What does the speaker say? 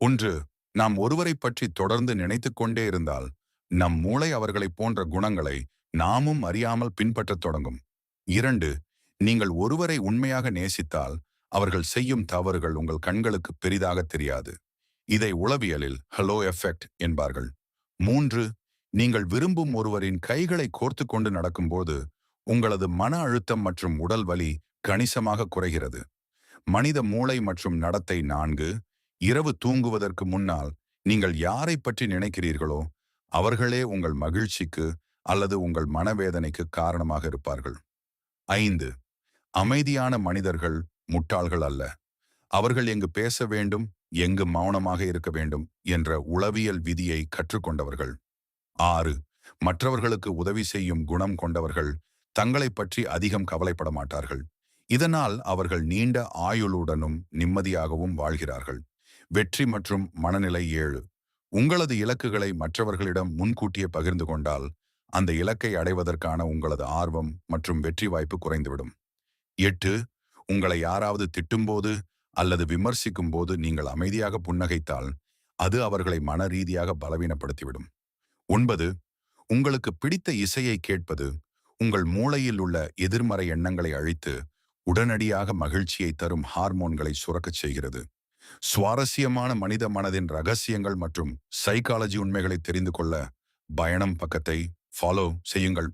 ஒன்று, நாம் ஒருவரைப் பற்றி தொடர்ந்து நினைத்துக் கொண்டே இருந்தால், நம் மூளை அவர்களைப் போன்ற குணங்களை நாமும் அறியாமல் பின்பற்றத் தொடங்கும். 2, நீங்கள் ஒருவரை உண்மையாக நேசித்தால், அவர்கள் செய்யும் தவறுகள் உங்கள் கண்களுக்கு பெரிதாக தெரியாது. இதை உளவியலில் ஹலோ எஃபெக்ட் என்பார்கள். 3, நீங்கள் விரும்பும் ஒருவரின் கைகளை கோர்த்துக் கொண்டு நடக்கும்போது, உங்களது மன அழுத்தம் மற்றும் உடல் வலி கணிசமாக குறைகிறது. மனித மூளை மற்றும் நடத்தை 4, இரவு தூங்குவதற்கு முன்னால் நீங்கள் யாரை பற்றி நினைக்கிறீர்களோ அவர்களே உங்கள் மகிழ்ச்சிக்கு அல்லது உங்கள் மனவேதனைக்கு காரணமாக இருப்பார்கள். 5, அமைதியான மனிதர்கள் முட்டாள்கள் அல்ல. அவர்கள் எங்கு பேச வேண்டும், எங்கு மௌனமாக இருக்க வேண்டும் என்ற உளவியல் விதியை கற்றுக்கொண்டவர்கள். 6, மற்றவர்களுக்கு உதவி செய்யும் குணம் கொண்டவர்கள் தங்களைப் பற்றி அதிகம் கவலைப்பட மாட்டார்கள். இதனால் அவர்கள் நீண்ட ஆயுளுடனும் நிம்மதியாகவும் வாழ்கிறார்கள். வெற்றி மற்றும் மனநிலை 7, உங்களது இலக்குகளை மற்றவர்களிடம் முன்கூட்டியே பகிர்ந்து கொண்டால் அந்த இலக்கை அடைவதற்கான உங்களது ஆர்வம் மற்றும் வெற்றி வாய்ப்பு குறைந்துவிடும். 8, உங்களை யாராவது திட்டும்போது அல்லது விமர்சிக்கும் போது நீங்கள் அமைதியாக புன்னகைத்தால் அது அவர்களை மன ரீதியாக பலவீனப்படுத்திவிடும். 9, உங்களுக்கு பிடித்த இசையை கேட்பது உங்கள் மூளையில் உள்ள எதிர்மறை எண்ணங்களை அழித்து உடனடியாக மகிழ்ச்சியை தரும் ஹார்மோன்களை சுரக்கச் செய்கிறது. சுவாரஸ்யமான மனித மனதின் ரகசியங்கள் மற்றும் சைக்காலஜி உண்மைகளை தெரிந்து கொள்ள பயணம் பக்கத்தை ஃபாலோ செய்யுங்கள்.